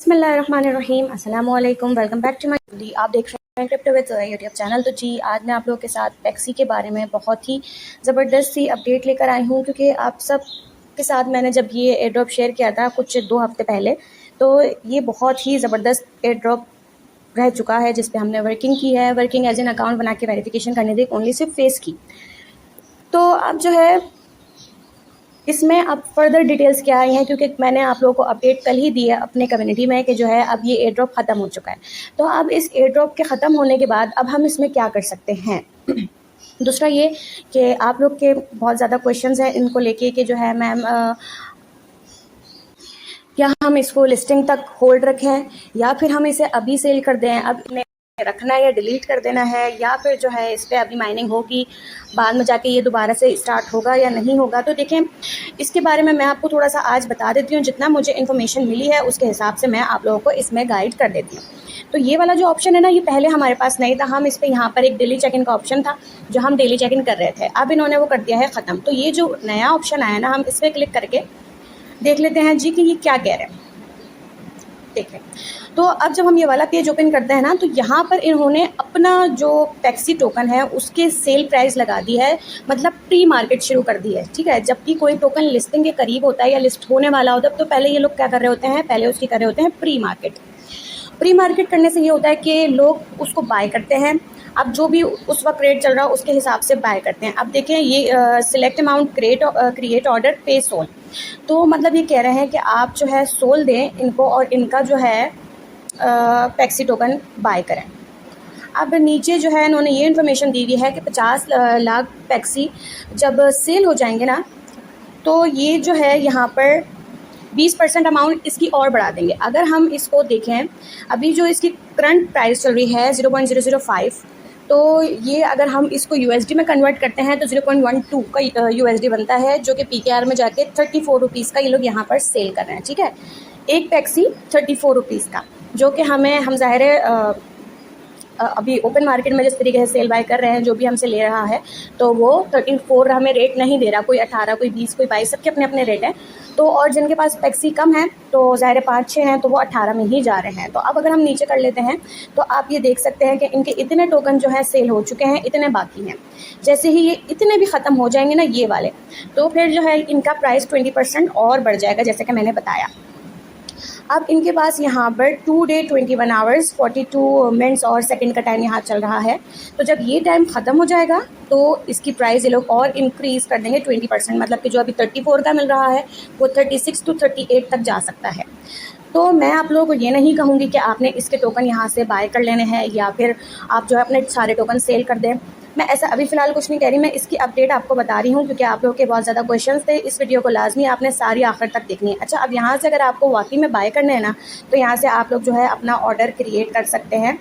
बिस्मिल्लाहिर्रहमानिर्रहीम अस्सलाम वालेकुम, वेलकम बैक टू माय। आप देख रहे हैं क्रिप्टो विद यूट्यूब चैनल। तो जी आज मैं आप लोगों के साथ पेक्सी के बारे में बहुत ही ज़बरदस्त सी अपडेट लेकर आई हूँ, क्योंकि आप सब के साथ मैंने जब ये एयर ड्रॉप शेयर किया था कुछ 2 हफ्ते पहले, तो ये बहुत ही ज़बरदस्त एयर ड्रॉप रह चुका है जिस पे हमने वर्किंग की है। वर्किंग एज एन अकाउंट बना के वेरिफिकेशन करने दी, ओनली सिर्फ फेस की। तो अब जो है इसमें अब फर्दर डिटेल्स क्या आई हैं, क्योंकि मैंने आप लोगों को अपडेट कल ही दी है अपने कम्युनिटी में कि जो है अब ये एयर ड्रॉप ख़त्म हो चुका है। तो अब इस एयर ड्रॉप के ख़त्म होने के बाद अब हम इसमें क्या कर सकते हैं। दूसरा ये कि आप लोग के बहुत ज़्यादा क्वेश्चंस हैं इनको लेके कि जो है मैम क्या हम इसको लिस्टिंग तक होल्ड रखें या फिर हम इसे अभी सेल कर दें, अब इन्हें रखना है या डिलीट कर देना है, या फिर जो है इस पर अभी माइनिंग होगी बाद में जाके ये दोबारा से स्टार्ट होगा या नहीं होगा। तो देखें, इसके बारे में मैं आपको थोड़ा सा आज बता देती हूँ, जितना मुझे इन्फॉर्मेशन मिली है उसके हिसाब से मैं आप लोगों को इसमें गाइड कर देती हूँ। तो ये वाला जो ऑप्शन है ना, ये पहले हमारे पास नहीं था। हम इस पर यहाँ पर एक डेली चेक इन का ऑप्शन था जो हम डेली चेक इन कर रहे थे, अब इन्होंने वो कर दिया है ख़त्म। तो ये जो नया ऑप्शन आया ना, हम इस पर क्लिक करके देख लेते हैं जी कि ये क्या कह रहे हैं। देखें, तो अब जब हम ये वाला पेज ओपन करते हैं ना, तो यहाँ पर इन्होंने अपना जो पेक्सी टोकन है उसके सेल प्राइस लगा दी है, मतलब प्री मार्केट शुरू कर दी है। ठीक है, जबकि कोई टोकन लिस्टिंग के करीब होता है या लिस्ट होने वाला होता है तो पहले ये लोग क्या कर रहे होते हैं, पहले उसकी कर रहे होते हैं प्री मार्केट। प्री मार्केट करने से ये होता है कि लोग उसको बाय करते हैं। अब जो भी उस वक्त रेट चल रहा है उसके हिसाब से बाय करते हैं। अब देखें, ये सिलेक्ट अमाउंट क्रिएट ऑर्डर पे सोल, तो मतलब ये कह रहे हैं कि आप जो है सोल दें इनको और इनका जो है पेक्सी टोकन बाय करें। अब नीचे जो है इन्होंने ये इन्फॉर्मेशन दी हुई है कि 50 लाख पेक्सी जब सेल हो जाएंगे ना, तो ये जो है यहाँ पर 20% अमाउंट इसकी और बढ़ा देंगे। अगर हम इसको देखें, अभी जो इसकी करंट प्राइस चल रही है 0.005, तो ये अगर हम इसको यूएसडी में कन्वर्ट करते हैं तो 0.12 का यूएसडी बनता है, जो कि पीकेआर में जाके 34 रुपीज़ का ये लोग यहाँ पर सेल कर रहे हैं। ठीक है, एक टैक्सी 34 रुपीज़ का, जो कि हम ज़ाहिर है अभी ओपन मार्केट में जिस तरीके से सेल बाय कर रहे हैं, जो भी हमसे ले रहा है तो वो 34 हमें रेट नहीं दे रहा, कोई 18, कोई 20, कोई 22, सबके अपने अपने रेट हैं। तो और जिनके पास टैक्सी कम है तो ज़ाहिर 5-6 हैं तो वो 18 में ही जा रहे हैं। तो अब अगर हम नीचे कर लेते हैं तो आप ये देख सकते हैं कि इनके इतने टोकन जो है सेल हो चुके हैं, इतने बाकी हैं। जैसे ही ये इतने भी ख़त्म हो जाएंगे ना ये वाले, तो फिर जो है इनका प्राइस 20% और बढ़ जाएगा, जैसे कि मैंने बताया। अब इनके पास यहाँ पर 2 डे 21 आवर्स 42 मिनट्स और सेकंड का टाइम यहाँ चल रहा है। तो जब ये टाइम ख़त्म हो जाएगा तो इसकी प्राइस ये लोग और इंक्रीज़ कर देंगे 20%, मतलब कि जो अभी 34 का मिल रहा है वो 36 to 38 तक जा सकता है। तो मैं आप लोगों को ये नहीं कहूँगी कि आपने इसके टोकन यहाँ से बाय कर लेने हैं या फिर आप जो है अपने सारे टोकन सेल कर दें। मैं ऐसा अभी फ़िलहाल कुछ नहीं कह रही, मैं इसकी अपडेट आपको बता रही हूँ क्योंकि आप लोगों के बहुत ज़्यादा क्वेश्चंस थे। इस वीडियो को लाजमी आपने सारी आखिर तक देखनी है। अच्छा, अब यहाँ से अगर आपको वाकई में बाय करने हैं ना, तो यहाँ से आप लोग जो है अपना ऑर्डर क्रिएट कर सकते हैं।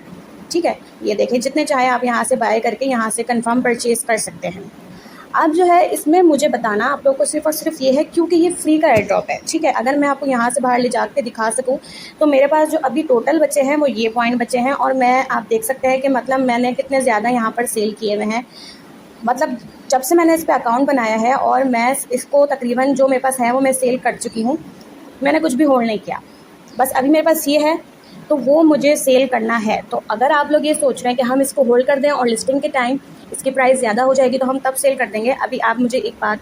ठीक है, ये देखें, जितने चाहे आप यहाँ से बाय करके यहाँ से कन्फर्म परचेज़ कर सकते हैं। अब जो है इसमें मुझे बताना आप लोगों को सिर्फ और सिर्फ ये है क्योंकि ये फ्री का एयर ड्रॉप है। ठीक है, अगर मैं आपको यहाँ से बाहर ले जा के दिखा सकूँ तो मेरे पास जो अभी टोटल बचे हैं वो ये पॉइंट बचे हैं, और मैं आप देख सकते हैं कि मतलब मैंने कितने ज़्यादा यहाँ पर सेल किए हुए हैं। मतलब जब से मैंने इस पर अकाउंट बनाया है और मैं इसको तकरीबन जो मेरे पास है वो मैं सेल कर चुकी हूँ। मैंने कुछ भी होल्ड नहीं किया, बस अभी मेरे पास ये है तो वो मुझे सेल करना है। तो अगर आप लोग ये सोच रहे हैं कि हम इसको होल्ड कर दें और लिस्टिंग के टाइम इसकी प्राइस ज़्यादा हो जाएगी तो हम तब सेल कर देंगे, अभी आप मुझे एक बात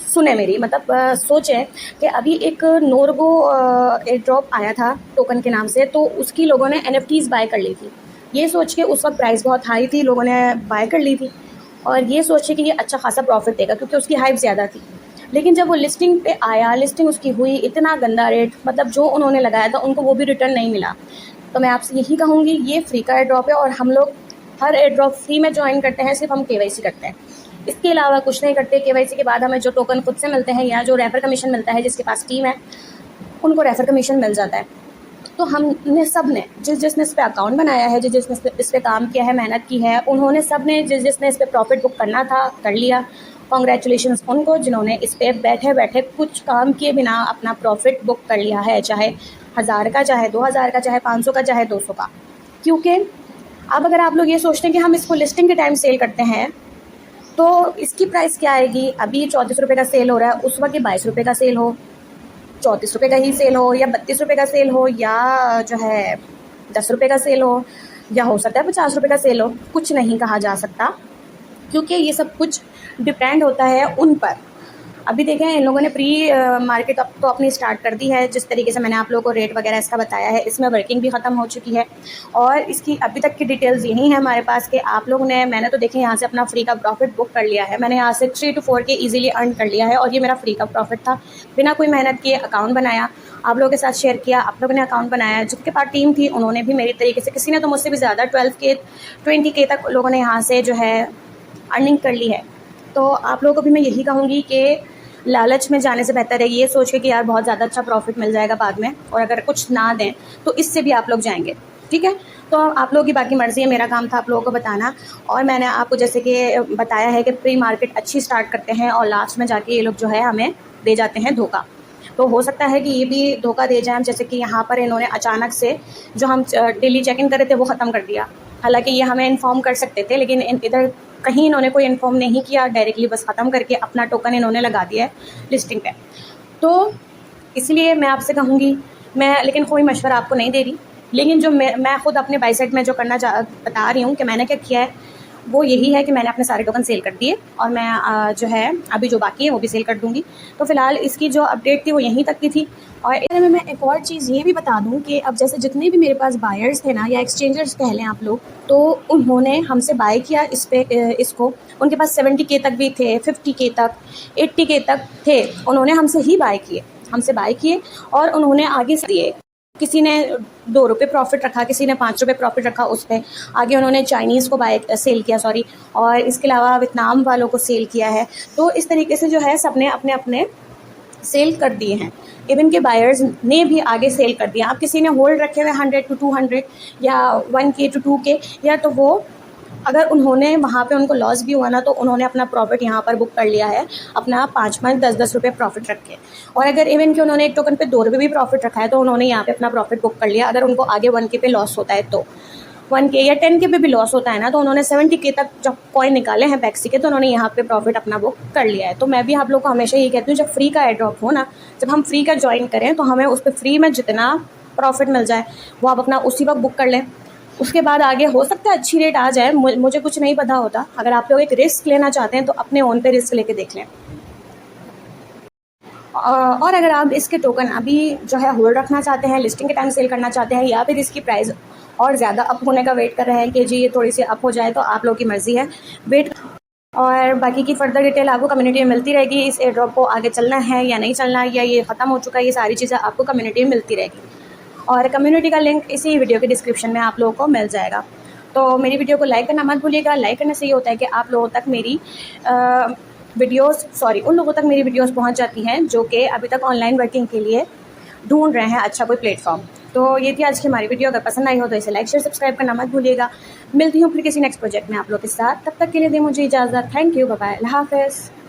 सुने मेरी, मतलब सोचें कि अभी एक नोरगो एयर ड्रॉप आया था टोकन के नाम से, तो उसकी लोगों ने NFTs बाय कर ली थी। ये सोच के उस वक्त प्राइस बहुत हाई थी, लोगों ने बाय कर ली थी और ये सोचे कि ये अच्छा खासा प्रॉफिट देगा क्योंकि उसकी हाइप ज़्यादा थी। लेकिन जब वो लिस्टिंग पे आया, लिस्टिंग उसकी हुई, इतना गंदा रेट, मतलब जो उन्होंने लगाया था उनको वो भी रिटर्न नहीं मिला। तो मैं आपसे यही कहूँगी, ये फ्री का एयर ड्रॉप है और हम लोग हर एयर ड्रॉप फ्री में ज्वाइन करते हैं, सिर्फ हम KYC करते हैं, इसके अलावा कुछ नहीं करते। KYC के बाद हमें जो टोकन खुद से मिलते हैं या जो रेफर कमीशन मिलता है, जिसके पास टीम है उनको रेफर कमीशन मिल जाता है। तो हमने सब ने जिसने इस पर अकाउंट बनाया है, जिसने इस पर काम किया है, मेहनत की है, उन्होंने सब ने जिसने इस पर प्रॉफिट बुक करना था कर लिया। कॉन्ग्रेचुलेशंस उनको जिन्होंने इस पर बैठे बैठे कुछ काम किए बिना अपना प्रॉफिट बुक कर लिया है, चाहे 1000 का, चाहे 2000 का, चाहे 500 का, चाहे 200 का। क्योंकि अब अगर आप लोग ये सोचते हैं कि हम इसको लिस्टिंग के टाइम सेल करते हैं तो इसकी प्राइस क्या आएगी, अभी 34 रुपये का सेल हो रहा है, उस वक्त 22 रुपये का सेल हो, ₹34 का ही सेल हो या ₹32 का सेल हो या जो है ₹10 का सेल हो या हो सकता है ₹50 का सेल हो, कुछ नहीं कहा जा सकता, क्योंकि ये सब कुछ डिपेंड होता है उन पर। अभी देखें इन लोगों ने प्री मार्केट अब तो अपनी स्टार्ट कर दी है। जिस तरीके से मैंने आप लोगों को रेट वगैरह इसका बताया है, इसमें वर्किंग भी ख़त्म हो चुकी है और इसकी अभी तक की डिटेल्स यही है हमारे पास कि आप लोगों ने, मैंने तो देखें यहाँ से अपना फ्री का प्रॉफिट बुक कर लिया है। मैंने यहाँ से 3 to 4 के ईजिली अर्न कर लिया है और ये मेरा फ्री का प्रॉफिट था। बिना कोई मेहनत किए अकाउंट बनाया, आप लोगों के साथ शेयर किया, आप लोगों ने अकाउंट बनाया। जिनके पास टीम थी उन्होंने भी मेरी तरीके से, किसी ने तो मुझसे भी ज़्यादा 12K 20K तक लोगों ने यहाँ से जो है अर्निंग कर ली है। तो आप लोगों को भी मैं यही कहूँगी कि लालच में जाने से बेहतर है ये सोच के कि यार बहुत ज़्यादा अच्छा प्रॉफिट मिल जाएगा बाद में, और अगर कुछ ना दें तो इससे भी आप लोग जाएंगे। ठीक है, तो आप लोगों की बाकी मर्ज़ी है, मेरा काम था आप लोगों को बताना। और मैंने आपको जैसे कि बताया है कि प्री मार्केट अच्छी स्टार्ट करते हैं और लास्ट में जाके ये लोग जो है हमें दे जाते हैं धोखा। तो हो सकता है कि ये भी धोखा दे जाएं, जैसे कि यहाँ पर इन्होंने अचानक से जो हम डेली चेक इन कर रहे थे वो ख़त्म कर दिया। हालांकि ये हमें इन्फॉर्म कर सकते थे, लेकिन इधर कहीं इन्होंने कोई इन्फॉर्म नहीं किया, डायरेक्टली बस ख़त्म करके अपना टोकन इन्होंने लगा दिया है लिस्टिंग पे। तो इसलिए मैं आपसे कहूँगी, मैं लेकिन कोई मशवरा आपको नहीं दे रही, लेकिन जो मैं खुद अपने बाइसेट में जो बता रही हूँ कि मैंने क्या किया है वो यही है कि मैंने अपने सारे टोकन सेल कर दिए और मैं जो है अभी जो बाकी है वो भी सेल कर दूँगी। तो फ़िलहाल इसकी जो अपडेट थी वो यहीं तक की थी। और इसमें मैं एक और चीज़ ये भी बता दूं कि अब जैसे जितने भी मेरे पास बायर्स थे ना, या एक्सचेंजर्स कह लें आप लोग, तो उन्होंने हमसे बाय किया इसको। उनके पास 70K तक भी थे, 50K तक, 80K तक थे, उन्होंने हमसे ही हमसे बाय किए और उन्होंने आगे दिए। किसी ने ₹2 प्रॉफिट रखा, किसी ने ₹5 प्रॉफिट रखा उस पर। आगे उन्होंने चाइनीज़ को सेल किया, और इसके अलावा वियतनाम वालों को सेल किया है। तो इस तरीके से जो है सबने अपने अपने सेल कर दिए हैं। इवन के बायर्स ने भी आगे सेल कर दिया। अब किसी ने होल्ड रखे हुए 100 to 200 या 1K to 2K, या तो वो अगर उन्होंने वहाँ पे उनको लॉस भी हुआ ना, तो उन्होंने अपना प्रॉफिट यहाँ पर बुक कर लिया है, अपना 5-5 10-10 रुपये प्रॉफिट रख के। और अगर इवन कि उन्होंने एक टोकन पे ₹2 भी प्रॉफिट रखा है तो उन्होंने यहाँ पे अपना प्रॉफिट बुक कर लिया। अगर उनको आगे 1K पे लॉस होता है तो 1K या 10K पे भी लॉस होता है ना, तो उन्होंने 70K तक जब कॉइन निकाले हैं बैक्सी के, तो उन्होंने यहाँ पे प्रॉफिट अपना बुक कर लिया है। तो मैं भी आप लोग को हमेशा ये कहती हूँ, जब फ्री का एयर ड्रॉप हो ना, जब हम फ्री का ज्वाइन करें तो हमें उस पर फ्री में जितना प्रॉफिट मिल जाए वो आप अपना उसी वक्त बुक कर लें। उसके बाद आगे हो सकता है अच्छी रेट आ जाए, मुझे कुछ नहीं पता होता। अगर आप लोग एक रिस्क लेना चाहते हैं तो अपने ओन पे रिस्क लेके देख लें। और अगर आप इसके टोकन अभी जो है होल्ड रखना चाहते हैं, लिस्टिंग के टाइम सेल करना चाहते हैं, या फिर इसकी प्राइस और ज़्यादा अप होने का वेट कर रहे हैं कि जी ये थोड़ी सी अप हो जाए, तो आप लोगों की मर्ज़ी है, वेट। और बाकी की फर्दर डिटेल आपको कम्युनिटी में मिलती रहेगी। इस एयर ड्रॉप को आगे चलना है या नहीं चलना, या ये ख़त्म हो चुका है, ये सारी चीज़ें आपको कम्युनिटी में मिलती रहेगी। और कम्युनिटी का लिंक इसी वीडियो के डिस्क्रिप्शन में आप लोगों को मिल जाएगा। तो मेरी वीडियो को लाइक करना मत भूलिएगा। लाइक करने से ये होता है कि आप लोगों तक मेरी उन लोगों तक मेरी वीडियोस पहुंच जाती हैं जो कि अभी तक ऑनलाइन वर्किंग के लिए ढूंढ रहे हैं अच्छा कोई प्लेटफॉर्म। तो ये थी आज की हमारी वीडियो। अगर पसंद आई हो तो इसे लाइक शेयर सब्सक्राइब करना मत भूलिएगा। मिलती हूँ फिर किसी नेक्स्ट प्रोजेक्ट में आप लोग के साथ। तब तक के लिए दें मुझे इजाज़त। थैंक यू, बाय बाय, अल्लाह हाफ़िज़।